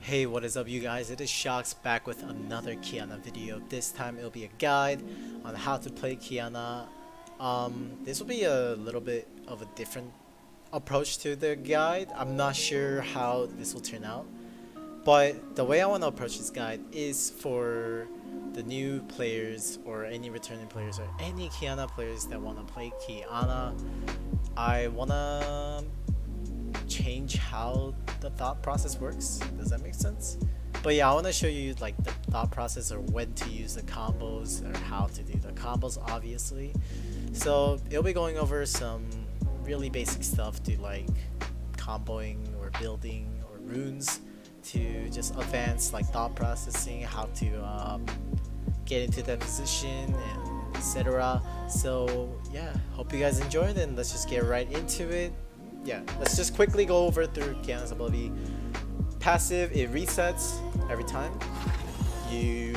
Hey, what is up you guys? It is Szochs back with another Qiyana video. This time it'll be a guide on how to play Qiyana. This will be a little bit of a different approach to the guide. I'm not sure how this will turn out. But the way I want to approach this guide is for the new players or any returning players or any Qiyana players that want to play Qiyana. I want to change how the thought process works. Does that make sense? But yeah, I want to show you like the thought process or when to use the combos or how to do the combos, obviously. So it'll be going over some really basic stuff to like comboing or building or runes to just advance like thought processing, how to get into that position and etc. So yeah, hope you guys enjoyed and let's just get right into it. Yeah, let's just quickly go over through Qiyana's ability. Passive, it resets every time you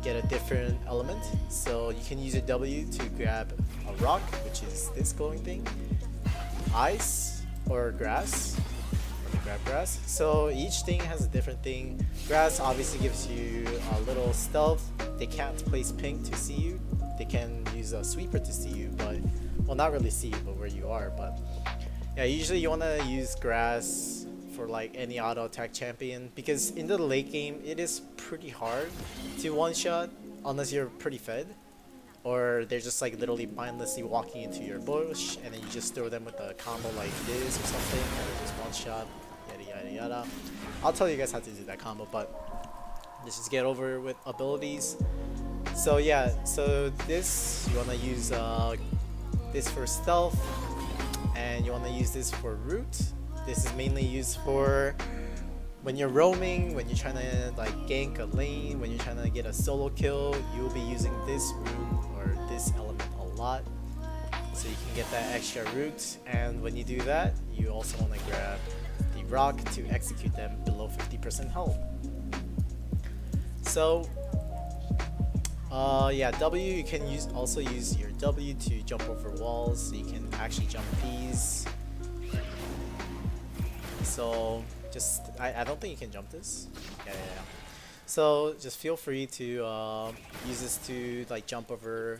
get a different element. So you can use your W to grab a rock, which is this glowing thing, ice, or grass. Let me grab grass. So each thing has a different thing. Grass obviously gives you a little stealth. They can't place pink to see you. They can use a sweeper to see you, but well, not really see you, but where you are. But yeah, usually you want to use grass for like any auto attack champion because in the late game it is pretty hard to one shot unless you're pretty fed or they're just like literally mindlessly walking into your bush and then you just throw them with a combo like this or something and they just one shot, yada yada yada. I'll tell you guys how to do that combo, but let's just get over with abilities. So yeah, so this you want to use this for stealth, and you want to use this for root. This is mainly used for when you're roaming, when you're trying to like gank a lane, when you're trying to get a solo kill, you will be using this rune or this element a lot so you can get that extra root. And when you do that, you also want to grab the rock to execute them below 50% health. So yeah, W, you can also use your W to jump over walls, so you can actually jump these. So just, I don't think you can jump this. Yeah. So just feel free to use this to like jump over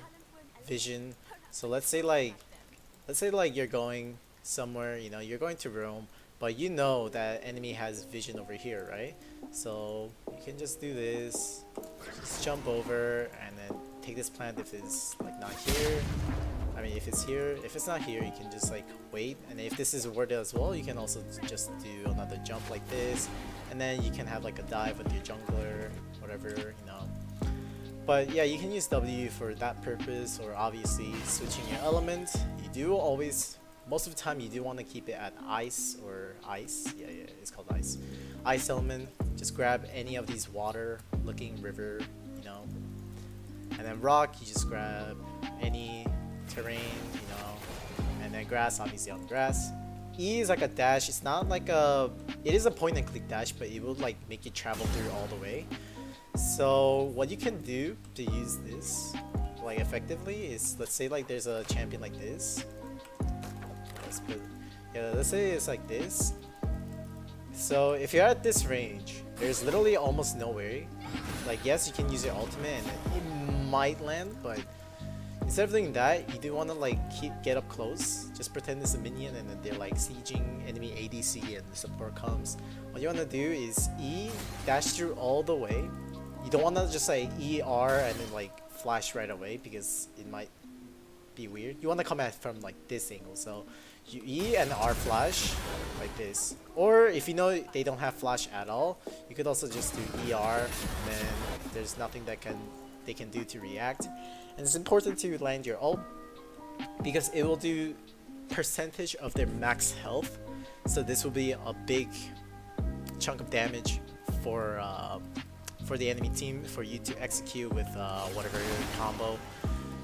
vision. So let's say like you're going somewhere, you know, you're going to roam, but you know that enemy has vision over here, right? So you can just do this, just jump over and then take this plant if it's like not here. I mean if it's here, if it's not here you can just like wait, and if this is worded as well you can also just do another jump like this, and then you can have like a dive with your jungler, whatever, you know. But yeah, you can use W for that purpose, or obviously switching your element. You do always, most of the time you do want to keep it at ice or ice. Yeah, it's called ice. Ice element, just grab any of these water looking river, you know. And then rock, you just grab any terrain, you know. And then grass, obviously on grass. E is like a dash. It's not like a, it is a point and click dash, but it will like make you travel through all the way. So what you can do to use this like effectively is, let's say like there's a champion like this. Let's say it's like this. So if you're at this range, there's literally almost no way. Like yes, you can use your ultimate and it might land, but instead of doing that, you do want to like get up close. Just pretend it's a minion and then they're like sieging enemy ADC and the support comes. What you want to do is E, dash through all the way. You don't want to just like ER and then like flash right away because it might be weird. You want to come at from like this angle. So you E and R flash like this. Or if you know they don't have flash at all, you could also just do ER and then there's nothing that they can do to react. And it's important to land your ult because it will do percentage of their max health. So this will be a big chunk of damage for the enemy team for you to execute with whatever combo,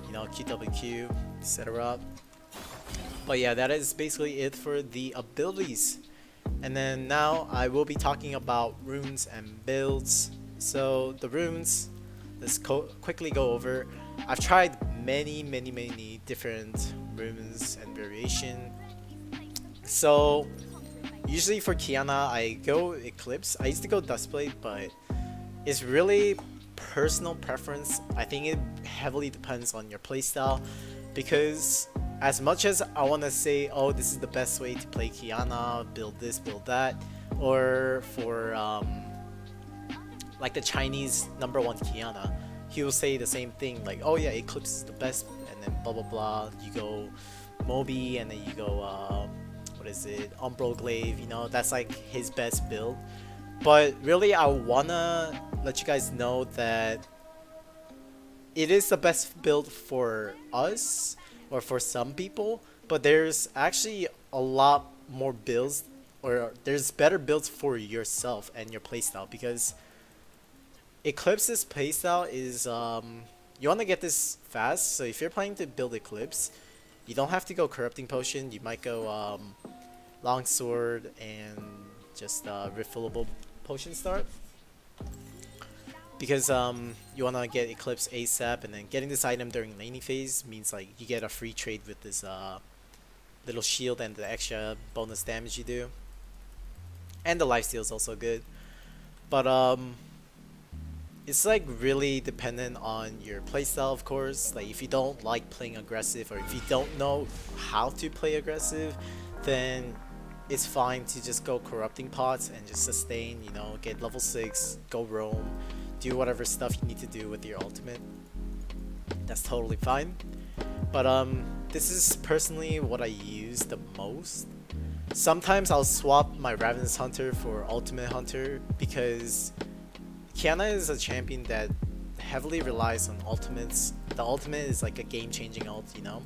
you know, QWQ, etc. But yeah, that is basically it for the abilities. And then now I will be talking about runes and builds. So the runes, let's quickly go over. I've tried many different runes and variation. So usually for Qiyana, I go Eclipse. I used to go Duskblade, but it's really personal preference. I think it heavily depends on your playstyle, because as much as I want to say, oh, this is the best way to play Qiyana, build this, build that, or for like the Chinese #1 Qiyana, he will say the same thing, like, oh yeah, Eclipse is the best, and then blah blah blah. You go Moby, and then you go what is it, Umbral Glaive. You know, that's like his best build. But really, I wanna let you guys know that it is the best build for us, or for some people, but there's actually a lot more builds, or there's better builds for yourself and your playstyle, because Eclipse's playstyle is you want to get this fast. So if you're planning to build Eclipse, you don't have to go Corrupting Potion. You might go Longsword and just refillable potion start, because you want to get Eclipse ASAP, and then getting this item during laning phase means like you get a free trade with this little shield and the extra bonus damage you do, and the lifesteal is also good. But it's like really dependent on your playstyle, of course. Like if you don't like playing aggressive, or if you don't know how to play aggressive, then it's fine to just go Corrupting Pots and just sustain, you know, get level 6, go roam, do whatever stuff you need to do with your ultimate. That's totally fine. But this is personally what I use the most. Sometimes I'll swap my Ravenous Hunter for Ultimate Hunter, because Qiyana is a champion that heavily relies on ultimates. The ultimate is like a game-changing ult, you know?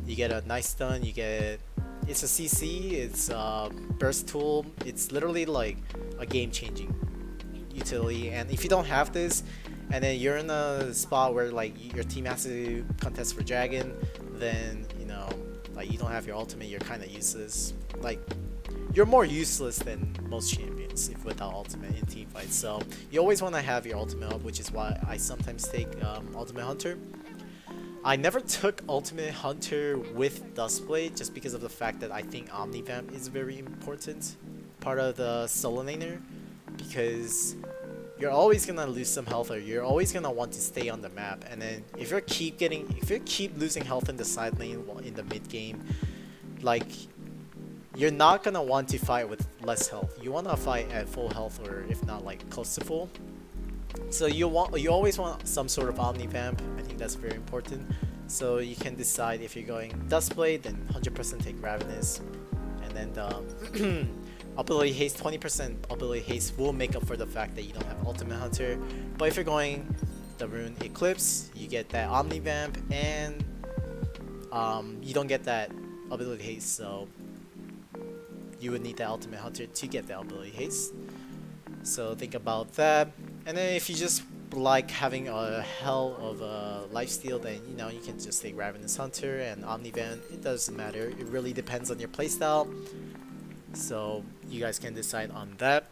You get a nice stun, you get... It's a CC, it's a burst tool, it's literally like a game-changing utility. And if you don't have this, and then you're in a spot where like your team has to contest for dragon, then, you know, like you don't have your ultimate, you're kind of useless. Like, you're more useless than most champions if without ultimate in team fights. So you always want to have your ultimate up, which is why I sometimes take Ultimate Hunter. I never took Ultimate Hunter with Duskblade, just because of the fact that I think Omnivamp is very important part of the solo laner, because you're always gonna lose some health, or you're always gonna want to stay on the map. And then if you keep losing health in the side lane while in the mid game, like, you're not gonna want to fight with less health. You wanna fight at full health, or if not like close to full. So you always want some sort of Omnivamp. I think that's very important. So you can decide if you're going Duskblade, then 100% take Ravenous, and then the ability haste, 20% ability haste will make up for the fact that you don't have Ultimate Hunter. But if you're going the rune Eclipse, you get that Omnivamp, and you don't get that ability haste, so you would need the Ultimate Hunter to get the ability haste. So think about that. And then if you just like having a hell of a lifesteal, then, you know, you can just take Ravenous Hunter and Omnivamp. It doesn't matter. It really depends on your playstyle. So you guys can decide on that.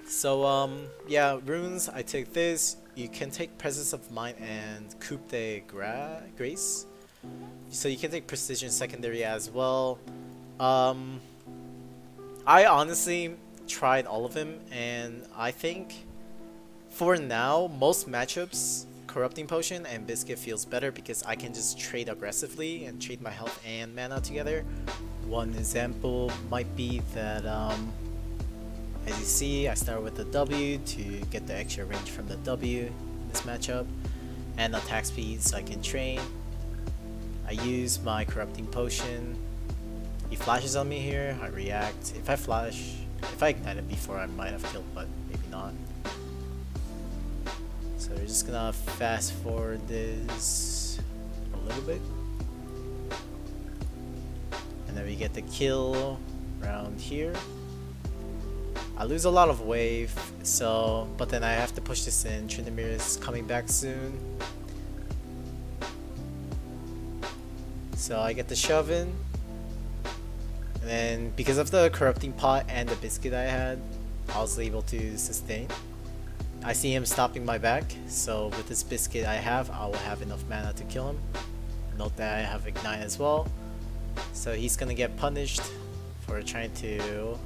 So yeah, runes, I take this. You can take Presence of Mind and Coup de Grace. So you can take Precision Secondary as well. I honestly tried all of them, and I think for now most matchups Corrupting Potion and Biscuit feels better, because I can just trade aggressively and trade my health and mana together. One example might be that as you see, I start with the W to get the extra range from the W in this matchup, and attack speed so I can train. I use my Corrupting Potion. He flashes on me here, I react. If I ignited before, I might have killed, but maybe not. So we're just gonna fast forward this a little bit. And then we get the kill around here. I lose a lot of wave, so, but then I have to push this in. Tryndamere is coming back soon. So I get the shove in. And then because of the Corrupting Pot and the Biscuit I had, I was able to sustain. I see him stopping my back, so with this Biscuit I have, I will have enough mana to kill him. Note that I have Ignite as well. So he's gonna get punished for trying to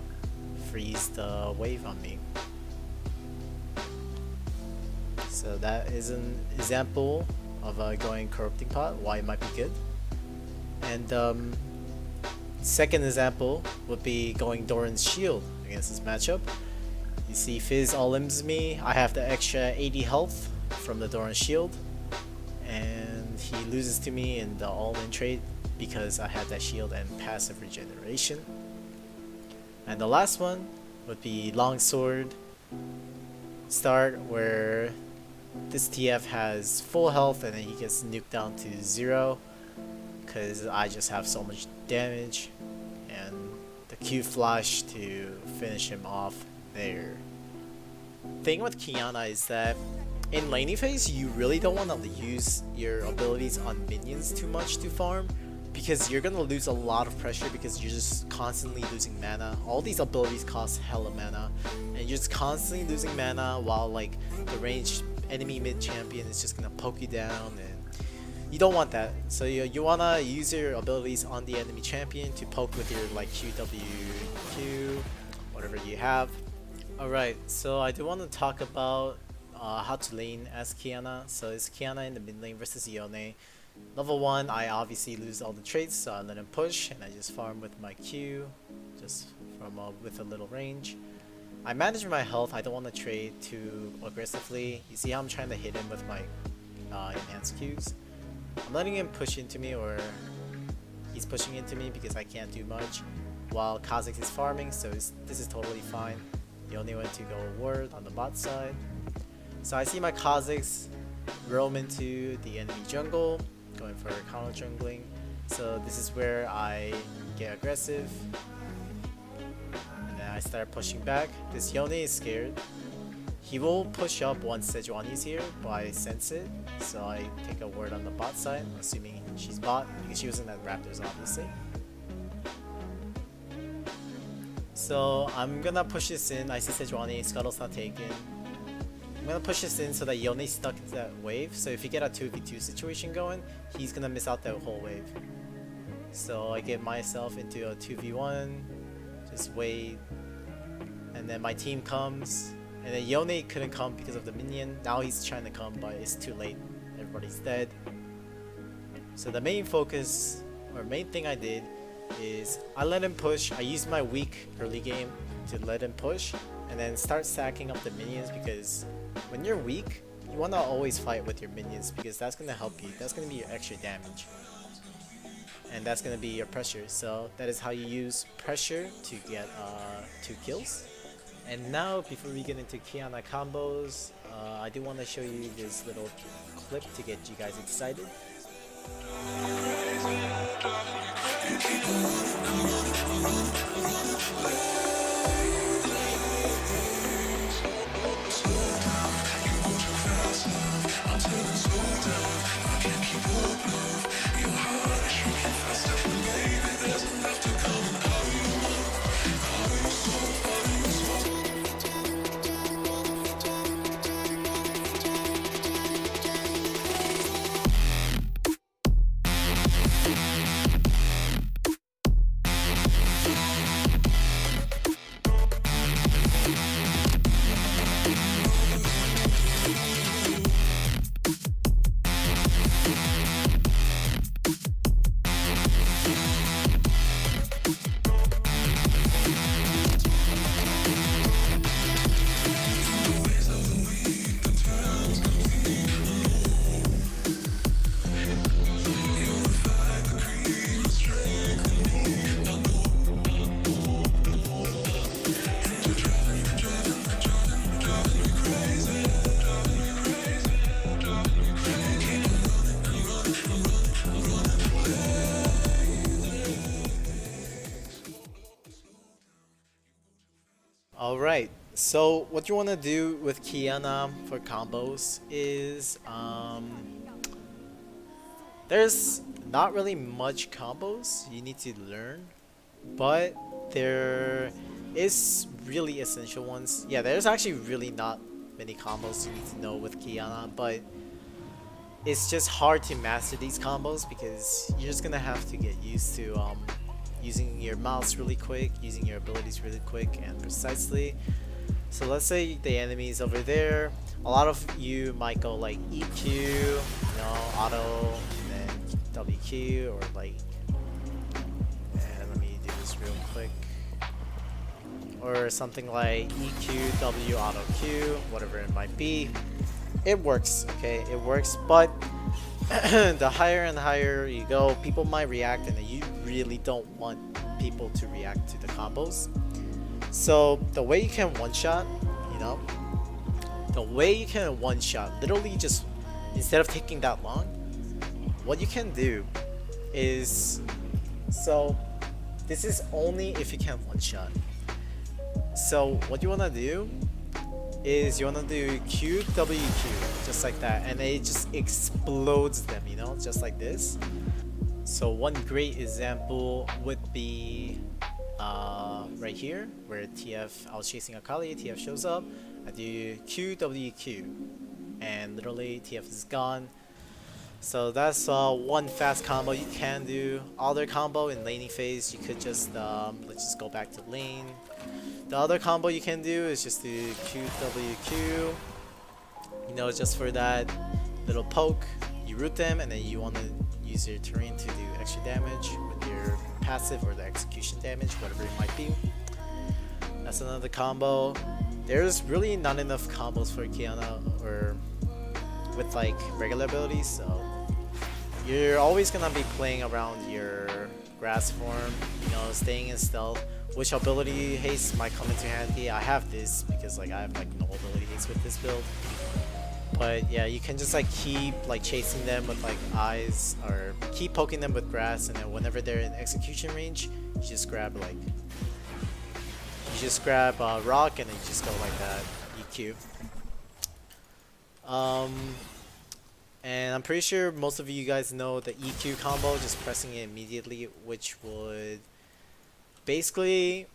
freeze the wave on me. So that is an example of going corrupting pot, why it might be good. And second example would be going Doran's shield against this matchup. You see Fizz all limbs me, I have the extra 80 health from the Doran shield, and he loses to me in the all-in trade because I had that shield and passive regeneration. And the last one would be Longsword start, where this TF has full health and then he gets nuked down to 0 because I just have so much damage, and the Q flash to finish him off there. Thing with Qiyana is that in laning phase you really don't want to use your abilities on minions too much to farm, because you're gonna lose a lot of pressure because you're just constantly losing mana. All these abilities cost hella mana and you're just constantly losing mana while like the ranged enemy mid champion is just gonna poke you down, and you don't want that. So you wanna use your abilities on the enemy champion to poke with your like QWQ, whatever you have. Alright, so I do want to talk about how to lane as Qiyana. So it's Qiyana in the mid lane versus Yone. Level 1, I obviously lose all the traits, so I let him push and I just farm with my Q, just from with a little range. I manage my health, I don't want to trade too aggressively. You see how I'm trying to hit him with my enhanced Qs? I'm letting him push into me, or he's pushing into me because I can't do much, while Kha'Zix is farming, so this is totally fine. The only way to go ward on the bot side. So I see my Kha'Zix roam into the enemy jungle, going for counter jungling. So this is where I get aggressive, and then I start pushing back. This Yone is scared. He will push up once Sejuani's here, but I sense it, so I take a ward on the bot side, assuming she's bot, because she was in that Raptors obviously. So I'm gonna push this in. I see Sejuani, Scuttle's not taken. I'm gonna push this in so that Yone's stuck to that wave, so if you get a 2v2 situation going, he's gonna miss out that whole wave. So I get myself into a 2v1, just wait, and then my team comes, and then Yone couldn't come because of the minion. Now he's trying to come, but it's too late. Everybody's dead. So the main focus, or main thing I did, is I let him push. I used my weak early game to let him push, and then start stacking up the minions, because when you're weak, you want to always fight with your minions, because that's going to help you. That's going to be your extra damage, and that's going to be your pressure. So that is how you use pressure to get 2 kills. And now, before we get into Qiyana combos, I do want to show you this little clip to get you guys excited. Alright, so what you want to do with Qiyana for combos is, there's not really much combos you need to learn, but there is really essential ones. Yeah, there's actually really not many combos you need to know with Qiyana, but it's just hard to master these combos because you're just gonna have to get used to using your mouse really quick, using your abilities really quick and precisely. So let's say the enemy is over there. A lot of you might go like EQ, you know, auto, and then WQ, or like, and let me do this real quick. Or something like EQ, W, auto Q, whatever it might be. It works, okay? It works, but the higher and higher you go, people might react, and you really don't want people to react to the combos. So the way you can one-shot, you know, the way you can one-shot, literally just instead of taking that long, what you can do is, so this is only if you can one-shot. So what you want to do is you want to do QWQ, just like that, and it just explodes them, you know, just like this. So one great example would be right here, where TF, I was chasing Akali, TF shows up, I do QWQ, and literally TF is gone. So that's one fast combo you can do. Other combo in laning phase, you could just, let's just go back to lane. The other combo you can do is just do QWQ, you know, just for that little poke. You root them, and then you want to use your terrain to do extra damage with your passive or the execution damage, whatever it might be. That's another combo. There's really not enough combos for Qiyana or with like regular abilities, so you're always gonna be playing around your grass form, you know, staying in stealth. Which ability haste might come into handy? I have this because like I have like no ability haste with this build. But yeah, you can just like keep like chasing them with like eyes, or keep poking them with grass, and then whenever they're in execution range, you just grab like, you just grab rock, and then you just go like that, EQ. And I'm pretty sure most of you guys know the EQ combo, just pressing it immediately, which would basically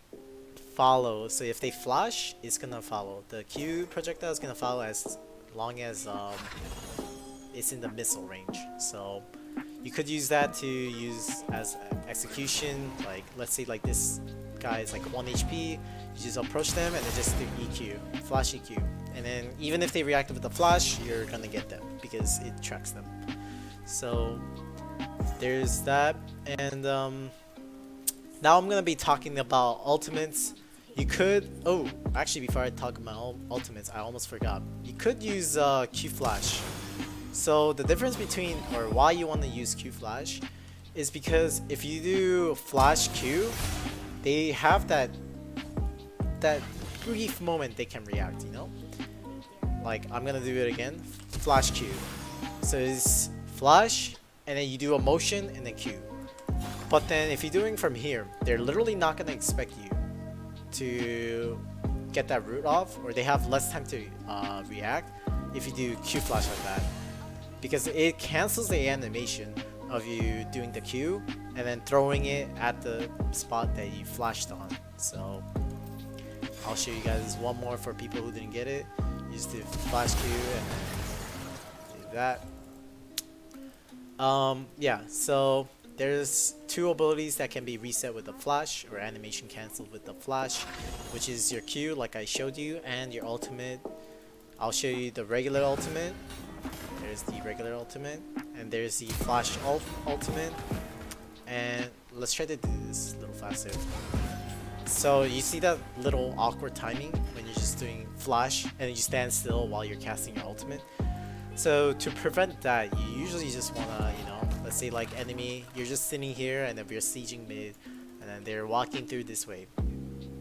follow. So if they flash, it's gonna follow. The Q projectile is gonna follow as long as it's in the missile range. So you could use that to use as execution. Like let's say like this guy is like 1 HP, you just approach them and then just do EQ, flash EQ. And then even if they react with the flash, you're gonna get them because it tracks them. So there's that. And now I'm gonna be talking about ultimates. You could, oh, actually before I talk about ultimates, I almost forgot. You could use Q Flash. So the difference between, or why you want to use Q Flash, is because if you do Flash Q, they have that brief moment they can react, you know? Like, I'm gonna do it again, Flash Q. So it's Flash, and then you do a motion, and then Q. But then if you're doing from here, they're literally not gonna expect you to get that root off, or they have less time to react if you do Q Flash like that. Because it cancels the animation of you doing the Q and then throwing it at the spot that you flashed on. So I'll show you guys one more for people who didn't get it. You just do Flash Q and then do that. Yeah, so there's two abilities that can be reset with the flash, or animation cancelled with the flash, which is your Q like I showed you, and your ultimate. I'll show you the regular ultimate. There's the regular ultimate, and there's the flash ultimate. And let's try to do this a little faster. So you see that little awkward timing when you're just doing flash and you stand still while you're casting your ultimate. So to prevent that, you usually just wanna, you know, let's say like enemy, you're just sitting here and then we're sieging mid, and then they're walking through this way.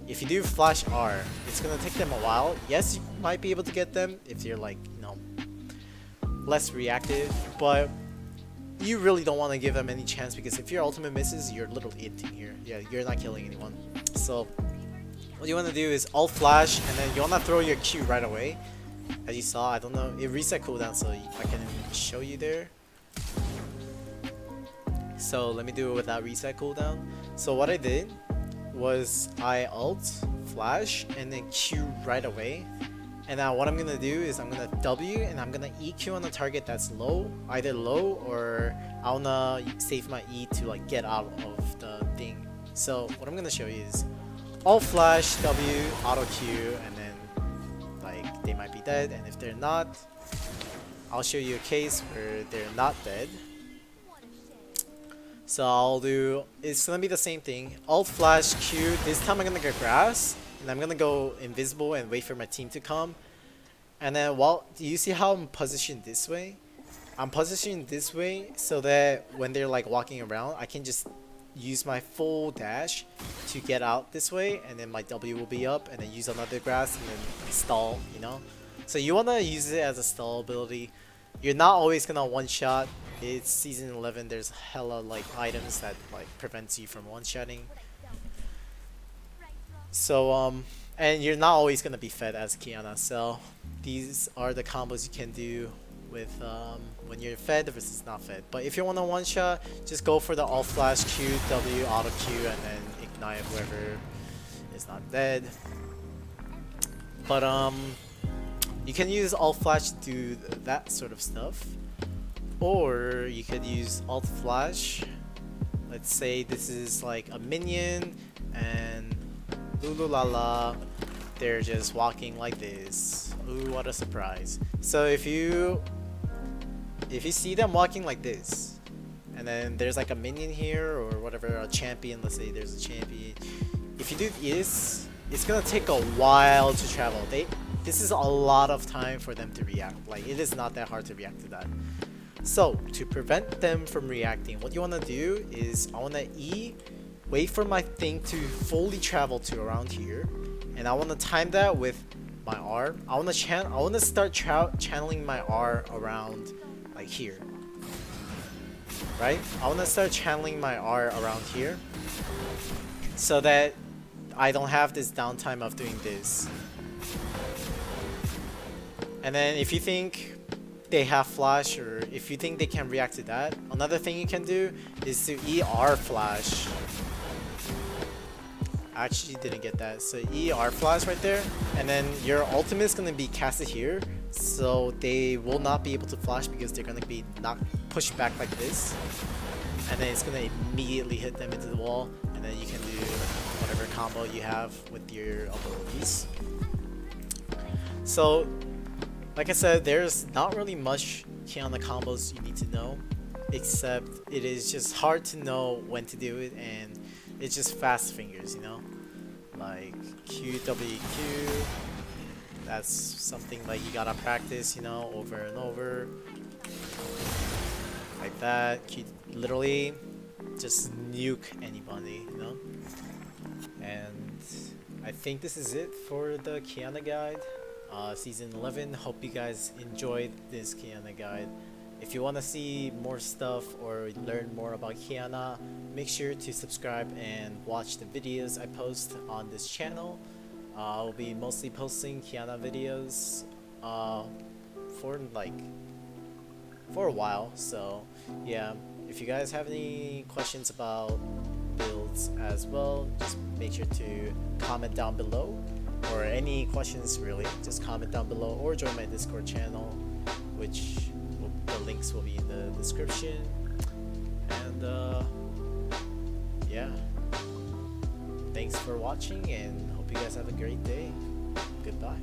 If you do flash R, it's gonna take them a while. Yes, you might be able to get them if you're like, you know, less reactive, but you really don't want to give them any chance, because if your ultimate misses, you're literally inting here. Yeah, you're not killing anyone. So what you want to do is alt flash, and then you want to throw your Q right away. As you saw, I don't know, it reset cooldown, so I can show you there. So let me do it without reset cooldown. So what I did was I alt flash and then Q right away. And now what I'm gonna do is I'm gonna W and I'm gonna EQ on the target that's low, either low, or I wanna save my E to like get out of the thing So what I'm gonna show you is Alt Flash W Auto Q, and then like they might be dead, and if they're not, I'll show you a case where they're not dead. So I'll do, it's gonna be the same thing. Alt Flash Q. This time I'm gonna get grass, and I'm gonna go invisible and wait for my team to come. And then do you see how I'm positioned this way? I'm positioned this way so that when they're like walking around, I can just use my full dash to get out this way, and then my W will be up, and then use another grass and then stall, you know? So you wanna use it as a stall ability. You're not always gonna one-shot. It's season 11, there's hella like items that like prevents you from one-shotting. So and you're not always gonna be fed as Qiyana, so these are the combos you can do with when you're fed versus not fed. But if you want a one-shot, just go for the Alt Flash Q, W, Auto Q, and then ignite whoever is not dead. But you can use Alt Flash to do that sort of stuff, or you could use Alt Flash. Let's say this is like a minion and Lululala, they're just walking like this. Ooh, what a surprise. So if you see them walking like this, and then there's like a minion here or whatever, a champion, let's say there's a champion. If you do this, it's gonna take a while to travel. This is a lot of time for them to react. Like, it is not that hard to react to that. So to prevent them from reacting, what you wanna do is I wanna wait for my thing to fully travel to around here, and I wanna time that with my R. I wanna start channeling my R around like here, right? I wanna start channeling my R around here, so that I don't have this downtime of doing this. And then if you think they have flash, or if you think they can react to that, another thing you can do is to ER flash. I actually didn't get that. So ER flash right there, and then your ultimate is gonna be casted here, so they will not be able to flash because they're gonna be pushed back like this, and then it's gonna immediately hit them into the wall, and then you can do whatever combo you have with your abilities. So like I said, there's not really much Qiyana combos you need to know, except it is just hard to know when to do it, and it's just fast fingers, you know? Like QWQ, that's something like you gotta practice, you know, over and over. Like that, literally just nuke anybody, you know? And I think this is it for the Qiyana guide. Season 11. Hope you guys enjoyed this Qiyana guide. If you want to see more stuff or learn more about Qiyana, make sure to subscribe and watch the videos I post on this channel. I'll be mostly posting Qiyana videos for a while, so yeah. If you guys have any questions about builds as well, just make sure to comment down below. Or any questions really, just comment down below, or join my Discord channel, which the links will be in the description. And yeah, thanks for watching, and hope you guys have a great day. Goodbye.